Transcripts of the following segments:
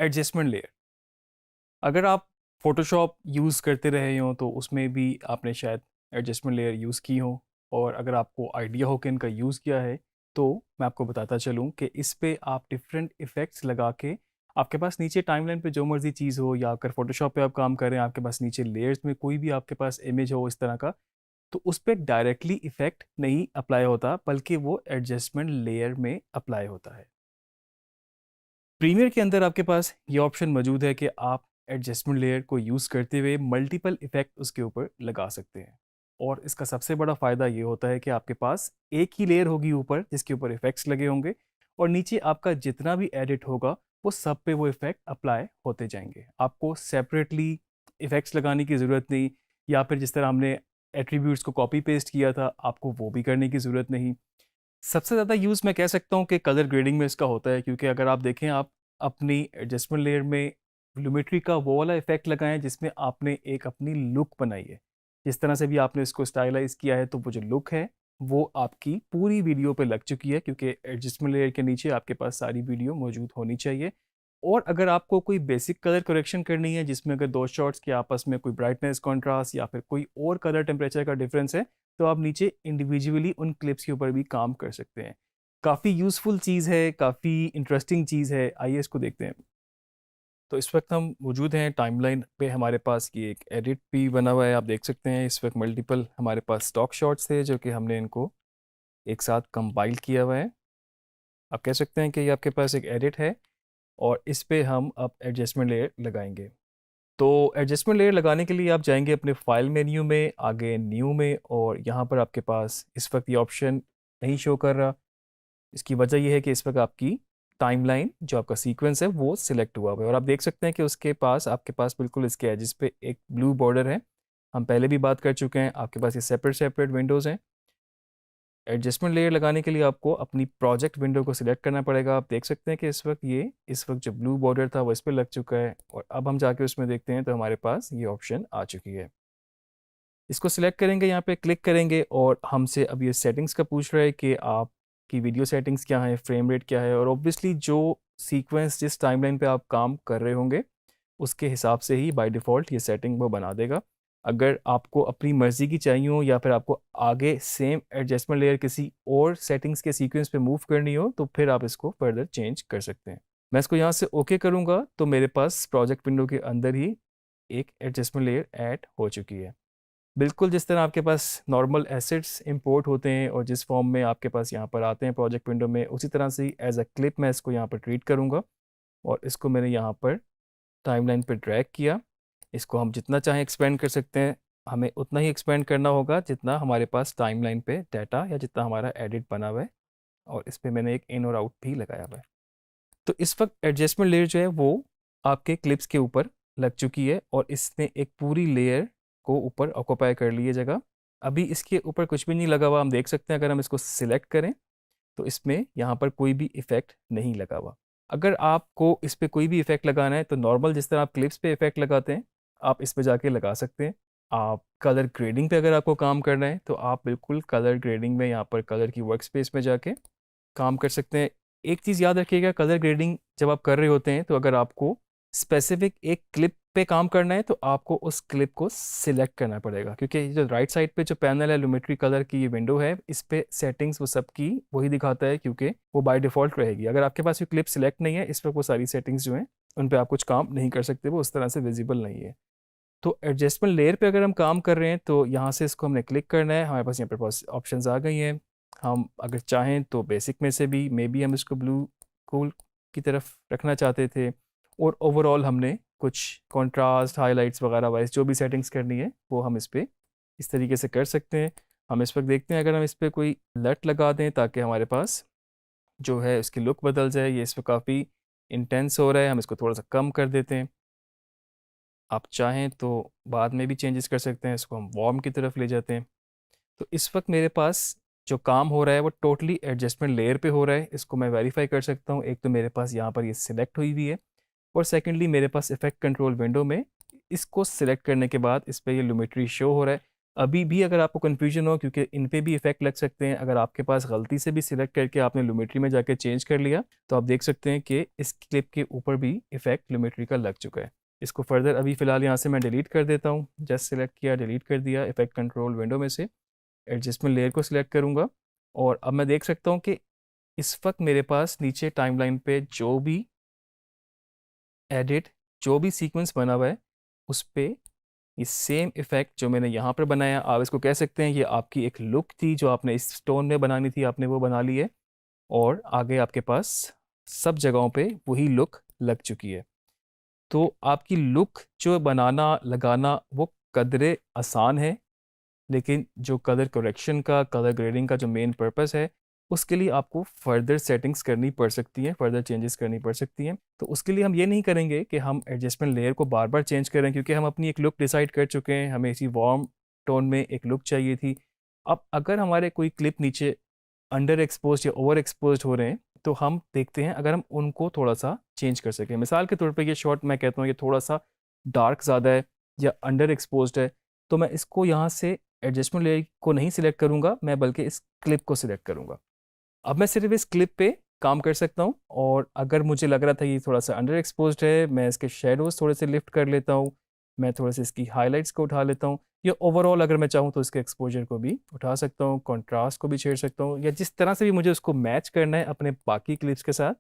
Adjustment layer. अगर आप Photoshop use करते रहे हो तो उसमें भी आपने शायद एडजस्टमेंट लेयर यूज़ की हो, और अगर आपको आइडिया हो कि इनका यूज़ किया है तो मैं आपको बताता चलूँ कि इस पे आप डिफरेंट इफ़ेक्ट्स लगा के, आपके पास नीचे टाइमलाइन पे जो मर्ज़ी चीज़ हो, या अगर फोटोशॉप पे आप काम कर रहे हैं, आपके पास नीचे लेयर्स में कोई भी आपके पास इमेज हो इस तरह का, तो उस पे डायरेक्टली इफ़ेक्ट नहीं अप्लाई होता, बल्कि वो एडजस्टमेंट लेयर में अप्लाई होता है। प्रीमियर के अंदर आपके पास ये ऑप्शन मौजूद है कि आप एडजस्टमेंट लेयर को यूज़ करते हुए मल्टीपल इफ़ेक्ट उसके ऊपर लगा सकते हैं। और इसका सबसे बड़ा फ़ायदा ये होता है कि आपके पास एक ही लेयर होगी ऊपर जिसके ऊपर इफ़ेक्ट्स लगे होंगे, और नीचे आपका जितना भी एडिट होगा वो सब पे वो इफ़ेक्ट अप्लाई होते जाएंगे। आपको सेपरेटली इफ़ेक्ट्स लगाने की ज़रूरत नहीं, या फिर जिस तरह हमने एट्रीब्यूट्स को कॉपी पेस्ट किया था, आपको वो भी करने की ज़रूरत नहीं। सबसे ज़्यादा यूज़ मैं कह सकता हूँ कि कलर ग्रेडिंग में इसका होता है, क्योंकि अगर आप देखें, आप अपनी एडजस्टमेंट लेयर में वॉल्यूमेट्री का वो वाला इफेक्ट लगाएं जिसमें आपने एक अपनी लुक बनाई है। जिस तरह से भी आपने इसको स्टाइलाइज किया है, तो वो जो लुक है वो आपकी पूरी वीडियो पे लग चुकी है, क्योंकि एडजस्टमेंट लेयर के नीचे आपके पास सारी वीडियो मौजूद होनी चाहिए। और अगर आपको कोई बेसिक कलर करेक्शन करनी है, जिसमें अगर दो शॉट्स के आपस में कोई ब्राइटनेस कॉन्ट्रास्ट या फिर कोई और कलर टेम्परेचर का डिफरेंस है, तो आप नीचे इंडिविजुअली उन क्लिप्स के ऊपर भी काम कर सकते हैं। काफ़ी यूज़फुल चीज़ है, काफ़ी इंटरेस्टिंग चीज़ है, आइए इसको देखते हैं। तो इस वक्त हम मौजूद हैं टाइमलाइन पे, हमारे पास ये एक एडिट भी बना हुआ है, आप देख सकते हैं। इस वक्त मल्टीपल हमारे पास स्टॉक शॉट्स थे जो कि हमने इनको एक साथ कंपाइल किया हुआ है। आप कह सकते हैं कि ये आपके पास एक एडिट है, और इस पे हम अब एडजस्टमेंट लेयर लगाएंगे। तो एडजस्टमेंट लेयर लगाने के लिए आप जाएंगे अपने फाइल मेन्यू में, आगे न्यू में, और यहाँ पर आपके पास इस वक्त ये ऑप्शन नहीं शो कर रहा। इसकी वजह यह है कि इस वक्त आपकी टाइमलाइन जो आपका सीक्वेंस है वो सिलेक्ट हुआ हुआ है, और आप देख सकते हैं कि उसके पास आपके पास बिल्कुल इसके एजिस पे एक ब्लू बॉर्डर है। हम पहले भी बात कर चुके हैं, आपके पास ये सेपरेट सेपरेट विंडोज़ हैं। एडजस्टमेंट लेयर लगाने के लिए आपको अपनी प्रोजेक्ट विंडो को सिलेक्ट करना पड़ेगा। आप देख सकते हैं कि इस वक्त जो ब्लू बॉर्डर था वो इस पर लग चुका है, और अब हम जाके उसमें देखते हैं तो हमारे पास ये ऑप्शन आ चुकी है। इसको सिलेक्ट करेंगे, यहाँ पे क्लिक करेंगे, और हमसे अब ये सेटिंग्स का पूछ रहा है कि आपकी वीडियो सेटिंग्स क्या है, फ्रेम रेट क्या है, और ऑब्वियसली जो सीक्वेंस जिस टाइमलाइन पे आप काम कर रहे होंगे उसके हिसाब से ही बाय डिफ़ॉल्ट ये सेटिंग वो बना देगा। अगर आपको अपनी मर्ज़ी की चाहिए हो, या फिर आपको आगे सेम एडजस्टमेंट लेयर किसी और सेटिंग्स के सीक्वेंस पे मूव करनी हो, तो फिर आप इसको फर्दर चेंज कर सकते हैं। मैं इसको यहाँ से ओके करूँगा तो मेरे पास प्रोजेक्ट विंडो के अंदर ही एक एडजस्टमेंट लेयर ऐड हो चुकी है। बिल्कुल जिस तरह आपके पास नॉर्मल एसेट्स इंपोर्ट होते हैं और जिस फॉर्म में आपके पास यहाँ पर आते हैं प्रोजेक्ट विंडो में, उसी तरह से ही एज अ क्लिप मैं इसको यहाँ पर ट्रीट करूँगा, और इसको मैंने यहाँ पर टाइमलाइन पे ड्रैग किया। इसको हम जितना चाहें एक्सपेंड कर सकते हैं, हमें उतना ही एक्सपेंड करना होगा जितना हमारे पास टाइमलाइन पे डाटा या जितना हमारा एडिट बना हुआ है, और इस पर मैंने एक इन और आउट भी लगाया हुआ है। तो इस वक्त एडजस्टमेंट लेयर जो है वो आपके क्लिप्स के ऊपर लग चुकी है, और इसने एक पूरी लेयर को ऊपर ऑक्यूपाई कर ली है जगह। अभी इसके ऊपर कुछ भी नहीं लगा हुआ, हम देख सकते हैं। अगर हम इसको सिलेक्ट करें तो इसमें यहाँ पर कोई भी इफेक्ट नहीं लगा हुआ। अगर आपको इस पर कोई भी इफेक्ट लगाना है तो नॉर्मल जिस तरह आप क्लिप्स पे इफेक्ट लगाते हैं, आप इस पे जाके लगा सकते हैं। आप कलर ग्रेडिंग पे अगर आपको काम करना है तो आप बिल्कुल कलर ग्रेडिंग में यहाँ पर कलर की वर्क स्पेस में जाके काम कर सकते हैं। एक चीज़ याद रखिएगा, कलर ग्रेडिंग जब आप कर रहे होते हैं तो अगर आपको स्पेसिफिक एक क्लिप पे काम करना है तो आपको उस क्लिप को सिलेक्ट करना पड़ेगा, क्योंकि जो राइट साइड पे जो पैनल है लुमेट्री कलर की ये विंडो है, इस पे सेटिंग्स वो सब की वही दिखाता है, क्योंकि वो बाय डिफ़ॉल्ट रहेगी। अगर आपके पास ये क्लिप सिलेक्ट नहीं है, इस पर वो सारी सेटिंग्स जो हैं उन पर आप कुछ काम नहीं कर सकते, वो उस तरह से विजिबल नहीं है। तो एडजस्टमेंट लेयर पे अगर हम काम कर रहे हैं तो यहाँ से इसको हमने क्लिक करना है। हमारे पास यहाँ पर पास ऑप्शंस आ गई हैं। हम अगर चाहें तो बेसिक में से भी मे बी हम इसको ब्लू कूल की तरफ रखना चाहते थे, और ओवरऑल हमने कुछ कॉन्ट्रास्ट हाइलाइट्स वगैरह वाइज जो भी सेटिंग्स करनी है वो हम इस पर इस तरीके से कर सकते हैं। हम इस वक्त देखते हैं, अगर हम इस पर कोई लट लगा दें ताकि हमारे पास जो है उसकी लुक बदल जाए। ये इस पर काफ़ी इंटेंस हो रहा है, हम इसको थोड़ा सा कम कर देते हैं। आप चाहें तो बाद में भी चेंजेस कर सकते हैं, इसको हम वार्म की तरफ ले जाते हैं। तो इस वक्त मेरे पास जो काम हो रहा है वो टोटली एडजस्टमेंट लेयर पे हो रहा है। इसको मैं वेरीफाई कर सकता हूँ। एक तो मेरे पास यहाँ पर ये सिलेक्ट हुई हुई है, और सेकेंडली मेरे पास इफेक्ट कंट्रोल विंडो में इसको सिलेक्ट करने के बाद इस पर ये लुमेट्री शो हो रहा है। अभी भी अगर आपको कन्फ्यूजन हो, क्योंकि इन पे भी इफेक्ट लग सकते हैं, अगर आपके पास गलती से भी सिलेक्ट करके आपने लूमेट्री में जाके चेंज कर लिया, तो आप देख सकते हैं कि इस क्लिप के ऊपर भी इफेक्ट लूमेट्री का लग चुका है। इसको फर्दर अभी फ़िलहाल यहाँ से मैं डिलीट कर देता हूँ। जस्ट सिलेक्ट किया, डिलीट कर दिया, इफेक्ट कंट्रोल विंडो में से एडजस्टमेंट लेयर को सिलेक्ट करूँगा, और अब मैं देख सकता हूँ कि इस वक्त मेरे पास नीचे टाइमलाइन पे जो भी एडिट, जो भी सीक्वेंस बना हुआ है, उस पे ये सेम इफेक्ट जो मैंने यहाँ पर बनाया, आप इसको कह सकते हैं ये आपकी एक लुक थी जो आपने इस स्टोन में बनानी थी, आपने वो बना ली है, और आगे आपके पास सब जगहों पे वही लुक लग चुकी है। तो आपकी लुक जो बनाना लगाना वो कदरे आसान है, लेकिन जो कलर करेक्शन का, कलर ग्रेडिंग का जो मेन पर्पस है, उसके लिए आपको फर्दर सेटिंग्स करनी पड़ सकती हैं, फर्दर चेंजेस करनी पड़ सकती हैं। तो उसके लिए हम ये नहीं करेंगे कि हम एडजस्टमेंट लेयर को बार बार चेंज करें, क्योंकि हम अपनी एक लुक डिसाइड कर चुके हैं, हमें इसी वार्म टोन में एक लुक चाहिए थी। अब अगर हमारे कोई क्लिप नीचे अंडर एक्सपोज या ओवर एक्सपोज हो रहे हैं, तो हम देखते हैं अगर हम उनको थोड़ा सा चेंज कर सकें। मिसाल के तौर पे ये शॉट मैं कहता हूँ ये थोड़ा सा डार्क ज़्यादा है या अंडर एक्सपोज्ड है, तो मैं इसको यहाँ से एडजस्टमेंट लेयर को नहीं सिलेक्ट करूँगा, मैं बल्कि इस क्लिप को सिलेक्ट करूँगा। अब मैं सिर्फ इस क्लिप पे काम कर सकता हूँ, और अगर मुझे लग रहा था ये थोड़ा सा अंडर एक्सपोज्ड है, मैं इसके शेडोज़ थोड़े से लिफ्ट कर लेता हूँ, मैं थोड़े से इसकी हाइलाइट्स को उठा लेता हूँ, या ओवरऑल अगर मैं चाहूँ तो इसके एक्सपोजर को भी उठा सकता हूँ, कॉन्ट्रास्ट को भी छेड़ सकता हूँ, या जिस तरह से भी मुझे उसको मैच करना है अपने बाकी क्लिप्स के साथ,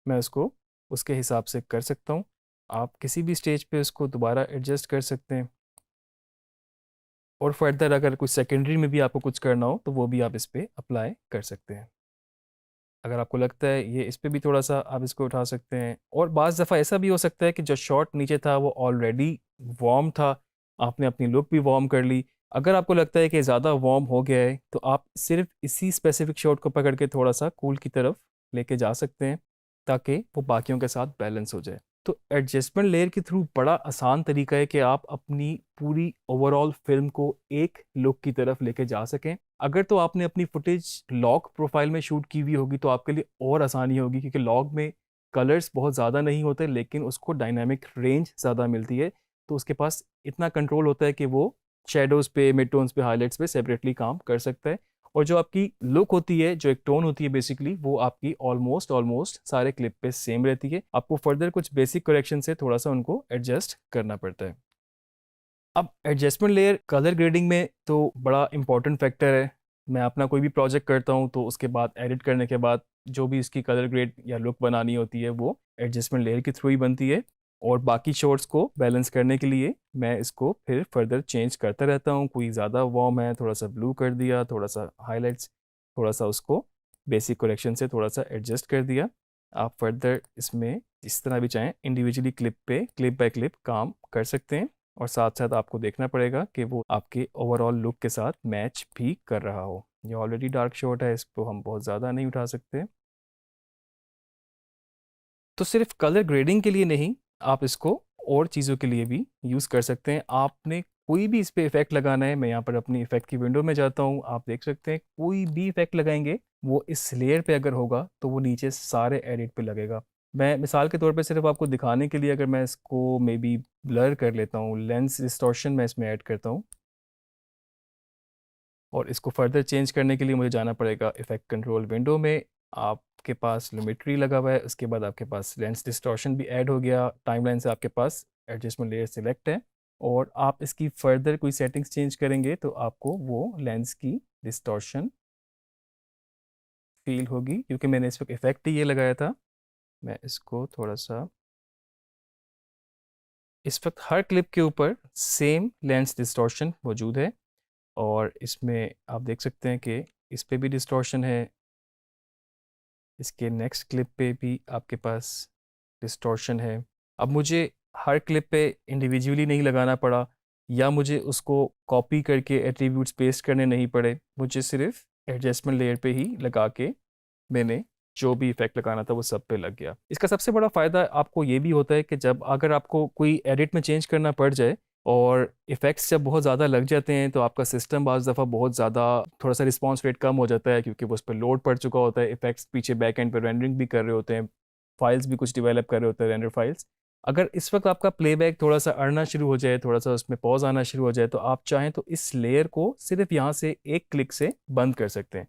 मैं उसको उसके हिसाब से कर सकता हूँ। आप किसी भी स्टेज पे उसको दोबारा एडजस्ट कर सकते हैं, और फर्दर अगर कुछ सेकेंडरी में भी आपको कुछ करना हो तो वो भी आप इस पर अप्लाई कर सकते हैं। अगर आपको लगता है ये इस पे भी थोड़ा सा आप इसको उठा सकते हैं, और बाज़ दफ़ा ऐसा भी हो सकता है कि जो शॉट नीचे था वो ऑलरेडी वार्म था, आपने अपनी लुक भी वार्म कर ली। अगर आपको लगता है कि ज़्यादा वार्म हो गया है, तो आप सिर्फ इसी स्पेसिफिक शॉट को पकड़ के थोड़ा सा कूल की तरफ लेके जा सकते हैं, ताकि वो बाकियों के साथ बैलेंस हो जाए। तो एडजस्टमेंट लेयर के थ्रू बड़ा आसान तरीका है कि आप अपनी पूरी ओवरऑल फिल्म को एक लुक की तरफ लेके जा सकें। अगर तो आपने अपनी फुटेज लॉग प्रोफाइल में शूट की हुई होगी तो आपके लिए और आसानी होगी, क्योंकि लॉग में कलर्स बहुत ज़्यादा नहीं होते, लेकिन उसको डायनामिक रेंज ज़्यादा मिलती है, तो उसके पास इतना कंट्रोल होता है कि वो शेडोज़ पे, मिड टोन्स पे, हाईलाइट्स पे सेपरेटली काम कर सकता है। और जो आपकी लुक होती है, जो एक टोन होती है बेसिकली, वो आपकी ऑलमोस्ट ऑलमोस्ट सारे क्लिप पे सेम रहती है। आपको फर्दर कुछ बेसिक करेक्शन से थोड़ा सा उनको एडजस्ट करना पड़ता है। अब एडजस्टमेंट लेयर कलर ग्रेडिंग में तो बड़ा इंपॉर्टेंट फैक्टर है। मैं अपना कोई भी प्रोजेक्ट करता हूँ तो उसके बाद एडिट करने के बाद जो भी इसकी कलर ग्रेड या लुक बनानी होती है वो एडजस्टमेंट लेयर के थ्रू ही बनती है, और बाकी शॉट्स को बैलेंस करने के लिए मैं इसको फिर फर्दर चेंज करता रहता हूँ। कोई ज़्यादा वार्म है, थोड़ा सा ब्लू कर दिया, थोड़ा सा हाईलाइट्स, थोड़ा सा उसको बेसिक करेक्शन से थोड़ा सा एडजस्ट कर दिया। आप फर्दर इसमें जिस तरह भी चाहें इंडिविजुअली क्लिप पे क्लिप बाय क्लिप काम कर सकते हैं, और साथ साथ आपको देखना पड़ेगा कि वो आपके ओवरऑल लुक के साथ मैच भी कर रहा हो। ये ऑलरेडी डार्क शॉट है, इसको हम बहुत ज़्यादा नहीं उठा सकते। तो सिर्फ कलर ग्रेडिंग के लिए नहीं, आप इसको और चीज़ों के लिए भी यूज़ कर सकते हैं। आपने कोई भी इस पे इफ़ेक्ट लगाना है, मैं यहाँ पर अपनी इफ़ेक्ट की विंडो में जाता हूँ, आप देख सकते हैं कोई भी इफ़ेक्ट लगाएंगे वो इस लेयर पे अगर होगा तो वो नीचे सारे एडिट पे लगेगा। मैं मिसाल के तौर पे सिर्फ आपको दिखाने के लिए अगर मैं इसको मे बी ब्लर कर लेता हूँ, लेंस डिस्टॉर्शन मैं इसमें ऐड करता हूँ, और इसको फर्दर चेंज करने के लिए मुझे जाना पड़ेगा इफ़ेक्ट कंट्रोल विंडो में। आपके पास लिमिट्री लगा हुआ है, उसके बाद आपके पास लेंस डिस्टॉर्शन भी ऐड हो गया, टाइमलाइन से आपके पास एडजस्टमेंट लेयर सिलेक्ट है, और आप इसकी फर्दर कोई सेटिंग्स चेंज करेंगे तो आपको वो लेंस की डिस्टॉर्शन फील होगी, क्योंकि मैंने इस वक्त इफेक्ट ही ये लगाया था। मैं इसको थोड़ा सा, इस वक्त हर क्लिप के ऊपर सेम लेंस डिस्टॉर्शन मौजूद है, और इसमें आप देख सकते हैं कि इस पे भी डिस्टॉर्शन है, इसके नेक्स्ट क्लिप पे भी आपके पास डिस्टॉर्शन है। अब मुझे हर क्लिप पे इंडिविजुअली नहीं लगाना पड़ा, या मुझे उसको कॉपी करके एट्रीब्यूट्स पेस्ट करने नहीं पड़े, मुझे सिर्फ एडजस्टमेंट लेयर पे ही लगा के मैंने जो भी इफेक्ट लगाना था वो सब पे लग गया। इसका सबसे बड़ा फ़ायदा आपको ये भी होता है कि जब अगर आपको कोई एडिट में चेंज करना पड़ जाए और इफ़ेक्ट्स जब बहुत ज़्यादा लग जाते हैं, तो आपका सिस्टम बाज़ दफ़ा बहुत ज़्यादा थोड़ा सा रिस्पॉन्स रेट कम हो जाता है, क्योंकि वो उस पर लोड पड़ चुका होता है, इफ़ेक्ट्स पीछे बैक एंड पर रेंडरिंग भी कर रहे होते हैं, फाइल्स भी कुछ डेवलप कर रहे होते हैं, रेंडर फाइल्स। अगर इस वक्त आपका प्लेबैक थोड़ा सा अड़ना शुरू हो जाए, थोड़ा सा उसमें पॉज आना शुरू हो जाए, तो आप चाहें तो इस लेयर को सिर्फ यहाँ से एक क्लिक से बंद कर सकते हैं।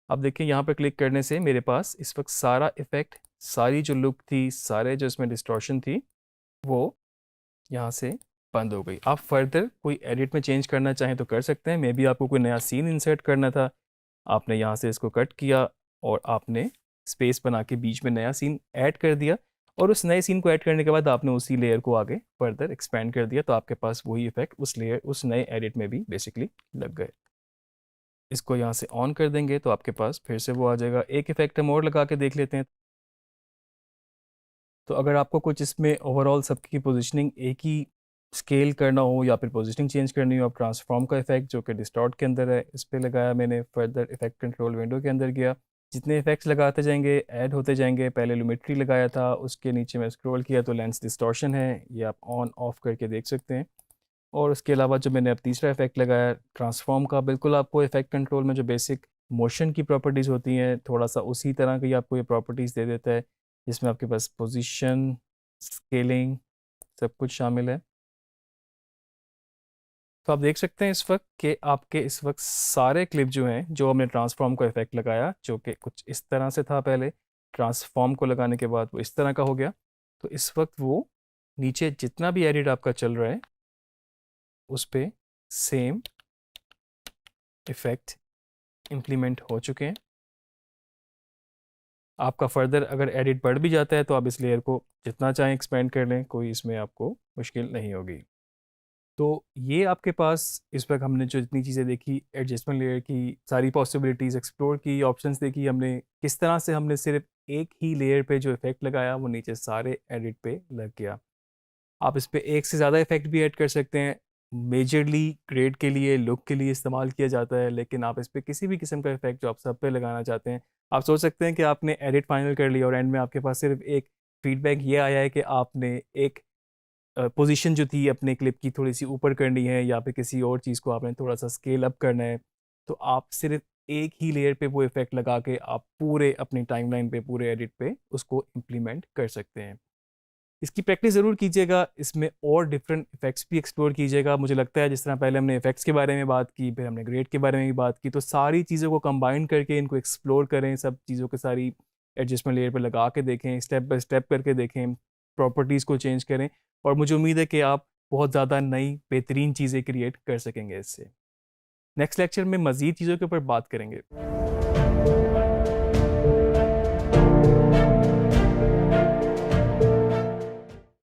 अब देखिए यहाँ पर क्लिक करने से मेरे पास इस वक्त सारा इफेक्ट, सारी जो लुक थी, सारे जो इसमें डिस्टॉर्शन थी, वो यहाँ से बंद हो गई। आप फर्दर कोई एडिट में चेंज करना चाहें तो कर सकते हैं। मे बी आपको कोई नया सीन इंसर्ट करना था, आपने यहाँ से इसको कट किया और आपने स्पेस बना के बीच में नया सीन ऐड कर दिया, और उस नए सीन को ऐड करने के बाद आपने उसी लेयर को आगे फर्दर एक्सपेंड कर दिया, तो आपके पास वही इफेक्ट उस लेयर, उस नए एडिट में भी बेसिकली लग गए। इसको यहाँ से ऑन कर देंगे तो आपके पास फिर से वो आ जाएगा। एक इफेक्ट हम और लगा के देख लेते हैं। तो अगर आपको कुछ इसमें ओवरऑल सबकी पोजीशनिंग एक ही स्केल करना हो या फिर पोजीशनिंग चेंज करनी हो, आप ट्रांसफॉर्म का इफेक्ट जो कि डिस्टॉर्ट के अंदर है, इस पर लगाया मैंने। फर्दर इफेक्ट कंट्रोल विंडो के अंदर गया, जितने इफेक्ट्स लगाते जाएंगे ऐड होते जाएंगे। पहले लुमेट्री लगाया था, उसके नीचे मैं स्क्रॉल किया तो लेंस डिस्टॉर्शन है, ये आप ऑन ऑफ करके देख सकते हैं। और उसके अलावा जो मैंने अब तीसरा इफेक्ट लगाया ट्रांसफॉर्म का, बिल्कुल आपको इफेक्ट कंट्रोल में जो बेसिक मोशन की प्रॉपर्टीज़ होती हैं, थोड़ा सा उसी तरह की आपको ये प्रॉपर्टीज़ दे देता है, जिसमें आपके पास पोजीशन, स्केलिंग, सब कुछ शामिल है। तो आप देख सकते हैं इस वक्त कि आपके इस वक्त सारे क्लिप जो हैं, जो हमने ट्रांसफॉर्म का इफेक्ट लगाया, जो कि कुछ इस तरह से था पहले, ट्रांसफॉर्म को लगाने के बाद वो इस तरह का हो गया, तो इस वक्त वो नीचे जितना भी एडिट आपका चल रहा है उस पर सेम इफेक्ट इम्प्लीमेंट हो चुके हैं। आपका फर्दर अगर एडिट बढ़ भी जाता है तो आप इस लेयर को जितना चाहें एक्सपेंड कर लें, कोई इसमें आपको मुश्किल नहीं होगी। तो ये आपके पास इस वक्त हमने जो जितनी चीज़ें देखी, एडजस्टमेंट लेयर की सारी पॉसिबिलिटीज़ एक्सप्लोर की, ऑप्शंस देखी हमने, किस तरह से हमने सिर्फ एक ही लेयर पे जो इफेक्ट लगाया वो नीचे सारे एडिट पे लग गया। आप इस पे एक से ज़्यादा इफेक्ट भी ऐड कर सकते हैं। मेजरली ग्रेड के लिए, लुक के लिए इस्तेमाल किया जाता है, लेकिन आप इस पे किसी भी किस्म का इफेक्ट जो आप सब पे लगाना चाहते हैं, आप सोच सकते हैं कि आपने एडिट फाइनल कर लिया और एंड में आपके पास सिर्फ एक फीडबैक ये आया है कि आपने एक पोजीशन जो थी अपने क्लिप की थोड़ी सी ऊपर करनी है, या फिर किसी और चीज़ को आपने थोड़ा सा स्केल अप करना है, तो आप सिर्फ एक ही लेयर पे वो इफेक्ट लगा के आप पूरे अपनी टाइमलाइन पे, पूरे एडिट पे उसको इम्प्लीमेंट कर सकते हैं। इसकी प्रैक्टिस ज़रूर कीजिएगा, इसमें और डिफरेंट इफेक्ट्स भी एक्सप्लोर कीजिएगा। मुझे लगता है जिस तरह पहले हमने इफेक्ट्स के बारे में बात की, फिर हमने ग्रेड के बारे में भी बात की, तो सारी चीज़ों को कंबाइन करके इनको एक्सप्लोर करें, सब चीज़ों के सारी एडजस्टमेंट लेयर पे लगा के देखें, स्टेप बाय स्टेप करके देखें, प्रॉपर्टीज़ को चेंज करें, और मुझे उम्मीद है कि आप बहुत ज़्यादा नई बेहतरीन चीज़ें क्रिएट कर सकेंगे इससे। नेक्स्ट लेक्चर में मज़ीद चीज़ों के ऊपर बात करेंगे।